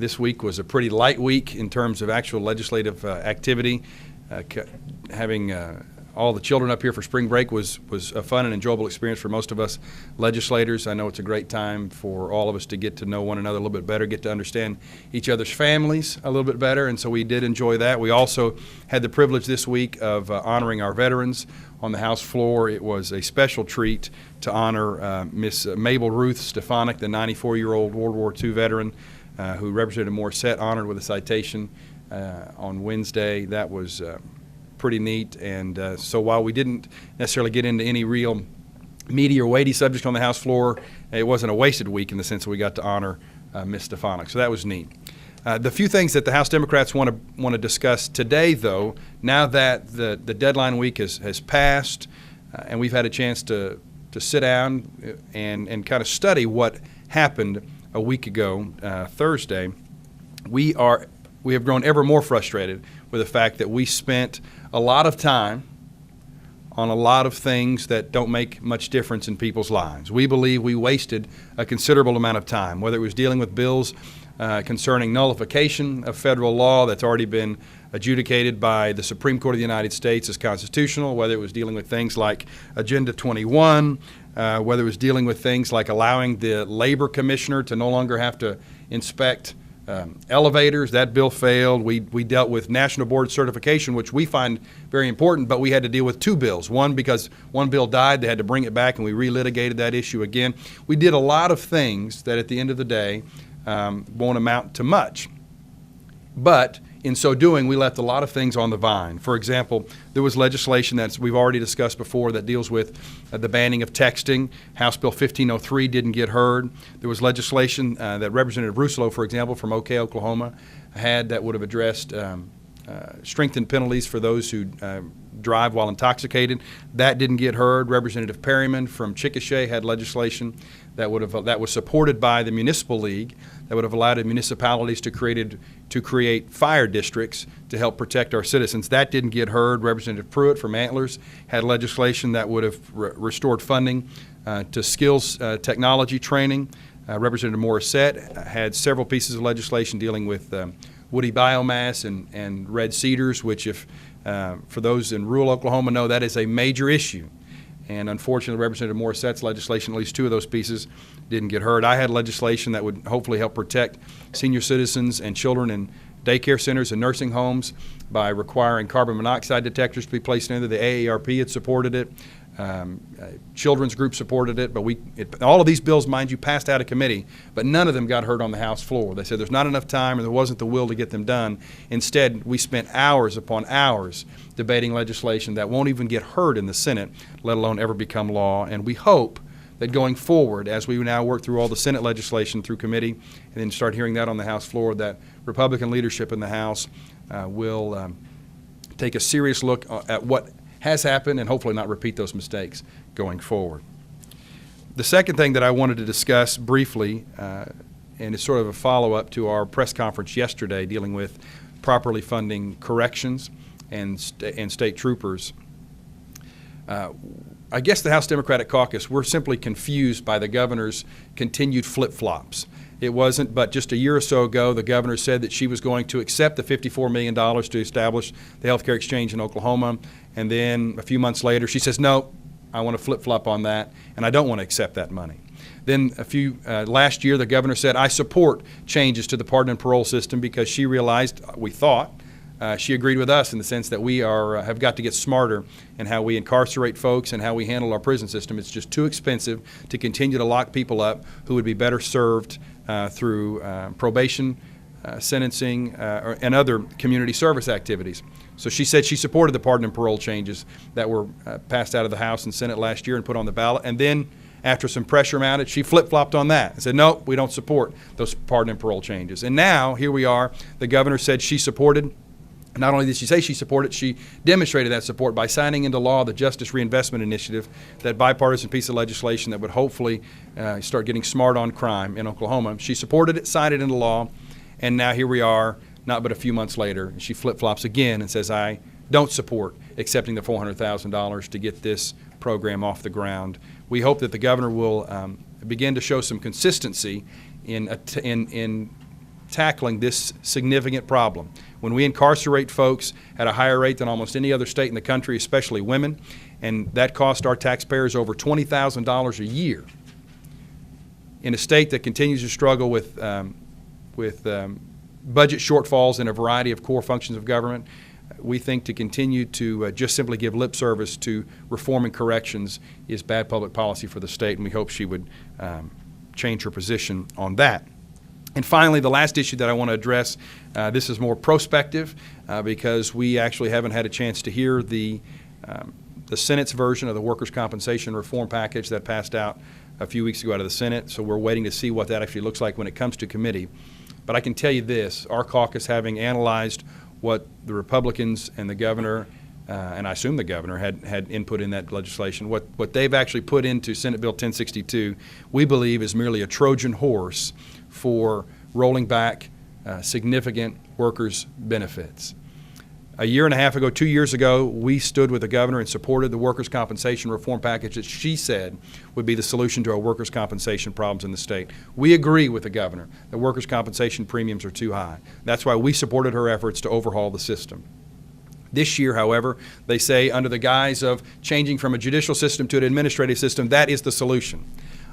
This week was a pretty light week in terms of actual legislative activity. Having all the children up here for spring break was a fun and enjoyable experience for most of us legislators. I know it's a great time for all of us to get to know one another a little bit better, get to understand each other's families a little bit better, and so we did enjoy that. We also had the privilege this week of honoring our veterans on the House floor. It was a special treat to honor Miss Mabel Ruth Stefanik, the 94-year-old World War II veteran who Representative Morissette honored with a citation on Wednesday. That was pretty neat, and so while we didn't necessarily get into any real meaty or weighty subject on the House floor, it wasn't a wasted week in the sense that we got to honor Ms. Stefanik, so that was neat. The few things that the House Democrats want to discuss today, though, now that the deadline week has passed and we've had a chance to sit down and kind of study what happened a week ago, Thursday, we have grown ever more frustrated with the fact that we spent a lot of time on a lot of things that don't make much difference in people's lives. We believe we wasted a considerable amount of time, whether it was dealing with bills concerning nullification of federal law that's already been adjudicated by the Supreme Court of the United States as constitutional, whether it was dealing with things like Agenda 21, whether it was dealing with things like allowing the labor commissioner to no longer have to inspect elevators. That bill failed. We dealt with national board certification, which we find very important, but we had to deal with two bills. One, because one bill died, they had to bring it back, and we relitigated that issue again. We did a lot of things that at the end of the day won't amount to much. But in so doing, we left a lot of things on the vine. For example, there was legislation that we've already discussed before that deals with the banning of texting. House Bill 1503 didn't get heard. There was legislation that Representative Russolo, for example, from OK, Oklahoma, had that would have addressed strengthened penalties for those who drive while intoxicated. That didn't get heard. Representative Perryman from Chickasha had legislation that was supported by the Municipal League that would have allowed municipalities to create fire districts to help protect our citizens. That didn't get heard. Representative Pruitt from Antlers had legislation that would have restored funding to skills technology training. Representative Morissette had several pieces of legislation dealing with woody biomass and red cedars, which for those in rural Oklahoma know that is a major issue. And unfortunately, Representative Morissette's legislation, at least two of those pieces, didn't get heard. I had legislation that would hopefully help protect senior citizens and children in daycare centers and nursing homes by requiring carbon monoxide detectors to be placed in there. The AARP had supported it. Children's group supported it, but all of these bills, mind you, passed out of committee, but none of them got heard on the House floor. They said there's not enough time and there wasn't the will to get them done. Instead, we spent hours upon hours debating legislation that won't even get heard in the Senate, let alone ever become law. And we hope that going forward, as we now work through all the Senate legislation through committee and then start hearing that on the House floor, that Republican leadership in the House will take a serious look at what has happened and hopefully not repeat those mistakes going forward. The second thing that I wanted to discuss briefly, and it's sort of a follow-up to our press conference yesterday dealing with properly funding corrections and state troopers. I guess the House Democratic Caucus, we're simply confused by the governor's continued flip-flops. It wasn't but just a year or so ago the governor said that she was going to accept the $54 million to establish the healthcare exchange in Oklahoma, and then a few months later she says, no, I want to flip-flop on that, and I don't want to accept that money. Then last year the governor said, I support changes to the pardon and parole system because she realized, we thought, she agreed with us in the sense that we have got to get smarter in how we incarcerate folks and how we handle our prison system. It's just too expensive to continue to lock people up who would be better served through probation, sentencing, and other community service activities. So she said she supported the pardon and parole changes that were passed out of the House and Senate last year and put on the ballot. And then after some pressure mounted, she flip-flopped on that and said, no, we don't support those pardon and parole changes. And now, here we are, the governor said she supported. Not only did she say she supported, she demonstrated that support by signing into law the Justice Reinvestment Initiative, that bipartisan piece of legislation that would hopefully start getting smart on crime in Oklahoma. She supported it, signed it into law, and now here we are, not but a few months later, she flip-flops again and says, I don't support accepting the $400,000 to get this program off the ground. We hope that the governor will begin to show some consistency in tackling this significant problem. When we incarcerate folks at a higher rate than almost any other state in the country, especially women, and that cost our taxpayers over $20,000 a year, in a state that continues to struggle with budget shortfalls in a variety of core functions of government, we think to continue to just simply give lip service to reforming corrections is bad public policy for the state, and we hope she would change her position on that. And finally, the last issue that I want to address, this is more prospective because we actually haven't had a chance to hear the Senate's version of the workers' compensation reform package that passed out a few weeks ago out of the Senate, so we're waiting to see what that actually looks like when it comes to committee. But I can tell you this, our caucus, having analyzed what the Republicans and the governor, and I assume the governor, had input in that legislation, what they've actually put into Senate Bill 1062, we believe is merely a Trojan horse for rolling back significant workers' benefits. A year and a half ago, 2 years ago, we stood with the governor and supported the workers' compensation reform package that she said would be the solution to our workers' compensation problems in the state. We agree with the governor that workers' compensation premiums are too high. That's why we supported her efforts to overhaul the system. This year, however, they say under the guise of changing from a judicial system to an administrative system, that is the solution.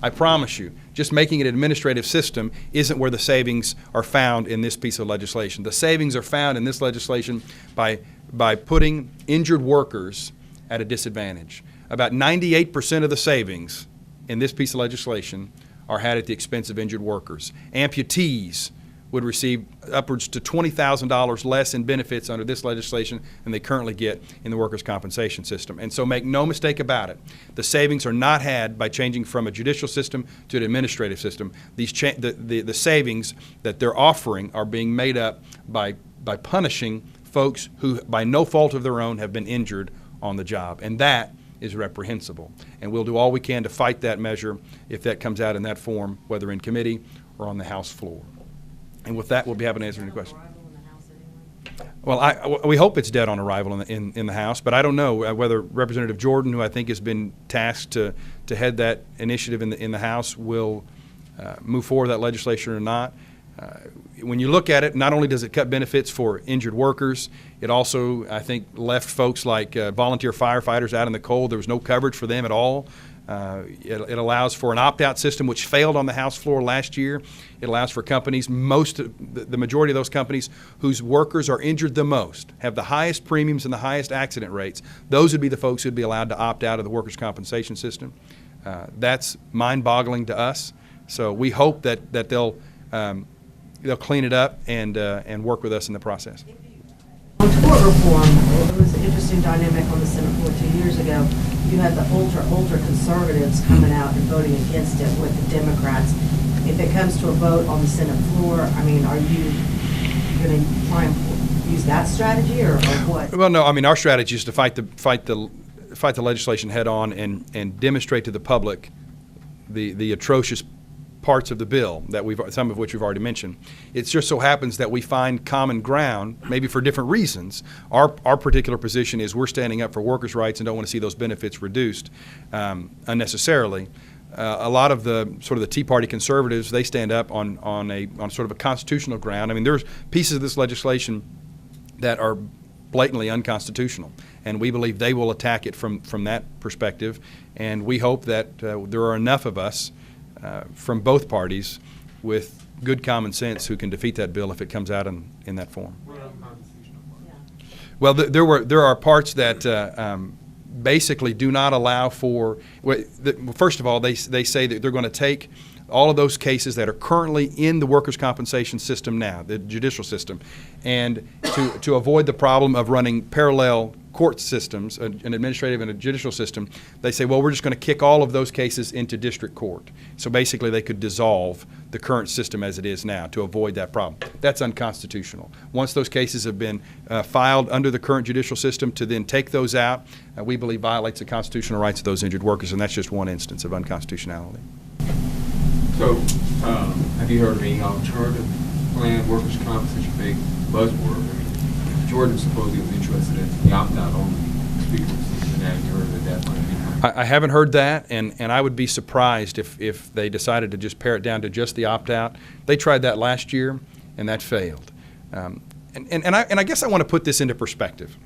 I promise you, just making it an administrative system isn't where the savings are found in this piece of legislation. The savings are found in this legislation by putting injured workers at a disadvantage. About 98% of the savings in this piece of legislation are had at the expense of injured workers. Amputees would receive upwards to $20,000 less in benefits under this legislation than they currently get in the workers' compensation system. And so make no mistake about it, the savings are not had by changing from a judicial system to an administrative system. The savings that they're offering are being made up by punishing folks who, by no fault of their own, have been injured on the job. And that is reprehensible. And we'll do all we can to fight that measure if that comes out in that form, whether in committee or on the House floor. And with that, we'll be happy to answer any questions. Well, we hope it's dead on arrival in the House, but I don't know whether Representative Jordan, who I think has been tasked to head that initiative in the House, will move forward that legislation or not. When you look at it, not only does it cut benefits for injured workers, it also, I think, left folks like volunteer firefighters out in the cold. There was no coverage for them at all. It allows for an opt-out system, which failed on the House floor last year. It allows for companies, the majority of those companies whose workers are injured the most, have the highest premiums and the highest accident rates. Those would be the folks who would be allowed to opt out of the workers' compensation system. That's mind-boggling to us. So we hope that they'll clean it up and work with us in the process. On tort reform, it was an interesting dynamic on the Senate floor 2 years ago. You had the ultra conservatives coming out and voting against it with the Democrats. If it comes to a vote on the Senate floor, I mean, are you going to try and use that strategy or what? Well, no. I mean, our strategy is to fight the legislation head on and demonstrate to the public the atrocious parts of the bill that some of which we've already mentioned. It just so happens that we find common ground, maybe for different reasons. Our particular position is we're standing up for workers' rights and don't want to see those benefits reduced unnecessarily. A lot of the sort of the Tea Party conservatives, they stand up on sort of a constitutional ground. I mean, there's pieces of this legislation that are blatantly unconstitutional, and we believe they will attack it from that perspective. And we hope that there are enough of us from both parties with good common sense who can defeat that bill if it comes out in that form. Well, there are parts that basically do not allow for. First of all, they say that they're going to take all of those cases that are currently in the workers' compensation system now, the judicial system, and to avoid the problem of running parallel court systems, an administrative and a judicial system, they say, well, we're just going to kick all of those cases into district court. So basically they could dissolve the current system as it is now to avoid that problem. That's unconstitutional. Once those cases have been filed under the current judicial system, to then take those out, we believe violates the constitutional rights of those injured workers, and that's just one instance of unconstitutionality. So, have you heard of any alternative plan, workers' comp, such a big buzzword? I mean, Jordan supposedly was interested in the opt-out only. Speaking of that, you heard of that plan? I haven't heard that, and I would be surprised if they decided to just pare it down to just the opt-out. They tried that last year, and that failed. And I guess I want to put this into perspective.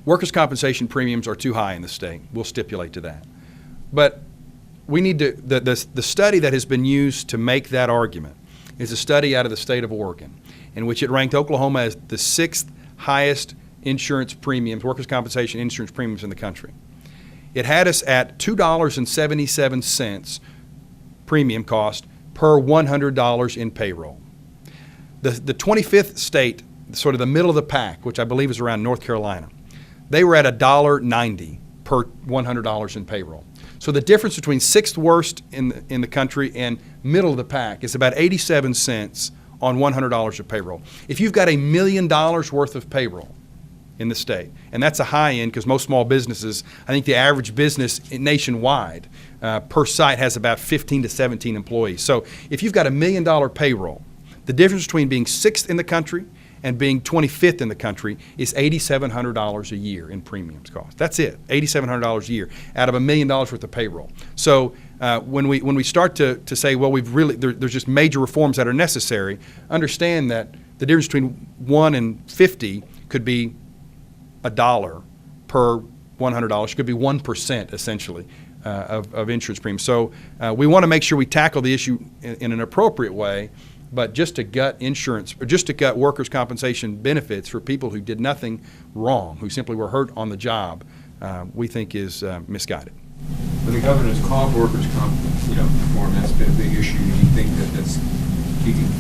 Workers' compensation premiums are too high in the state. We'll stipulate to that. But we need to, the study that has been used to make that argument is a study out of the state of Oregon, in which it ranked Oklahoma as the 6th highest insurance premiums, workers' compensation insurance premiums in the country. It had us at $2.77 premium cost per $100 in payroll. The 25th state, sort of the middle of the pack, which I believe is around North Carolina, they were at $1.90 per $100 in payroll. So the difference between 6th worst in the country and middle of the pack is about 87 cents on $100 of payroll. If you've got $1 million worth of payroll in the state, and that's a high end because most small businesses, I think the average business nationwide per site has about 15 to 17 employees. So if you've got $1 million payroll, the difference between being 6th in the country and being 25th in the country is $8,700 a year in premiums cost. That's it, $8,700 a year out of $1 million worth of payroll. So when we start to say, well, there's just major reforms that are necessary, understand that the difference between 1 and 50 could be $1 per $100, could be 1% essentially of insurance premiums. So we want to make sure we tackle the issue in an appropriate way. But just to gut insurance, or just to gut workers' compensation benefits for people who did nothing wrong, who simply were hurt on the job, we think is misguided. When the governor's called workers' comp, reform, that's been a big issue. Do you think that do you think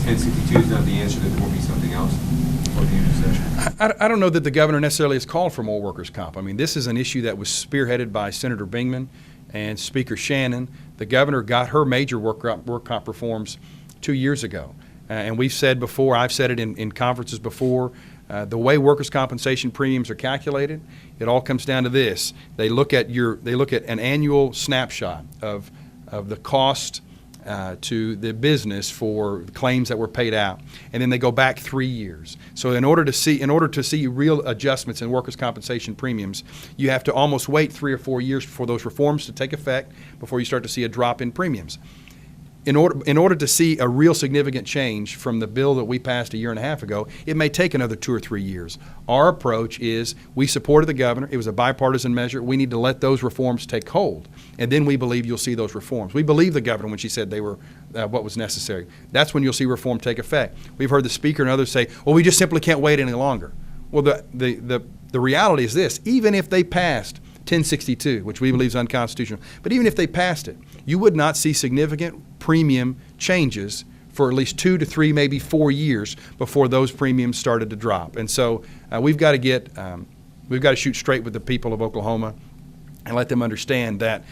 1062 is not the answer, that there will be something else for the intercession? I don't know that the governor necessarily has called for more workers' comp. I mean, this is an issue that was spearheaded by Senator Bingman and Speaker Shannon. The governor got her major work comp reforms 2 years ago. And we've said before, I've said it in conferences before, the way workers' compensation premiums are calculated, it all comes down to this. They look at an annual snapshot of the cost to the business for claims that were paid out, and then they go back 3 years. So in order to see real adjustments in workers' compensation premiums, you have to almost wait 3 or 4 years for those reforms to take effect before you start to see a drop in premiums. In order to see a real significant change from the bill that we passed a year and a half ago, it may take another 2 or 3 years. Our approach is we supported the governor. It was a bipartisan measure. We need to let those reforms take hold, and then we believe you'll see those reforms. We believe the governor when she said they were what was necessary. That's when you'll see reform take effect. We've heard the speaker and others say, well, we just simply can't wait any longer. Well, the reality is this. Even if they passed 1062, which we believe is unconstitutional, but even if they passed it, you would not see significant premium changes for at least 2 to 3, maybe 4 years before those premiums started to drop. And so we've got to shoot straight with the people of Oklahoma and let them understand that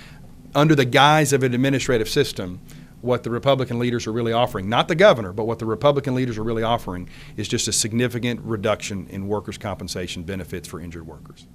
under the guise of an administrative system, what the Republican leaders are really offering, not the governor, but what the Republican leaders are really offering is just a significant reduction in workers' compensation benefits for injured workers.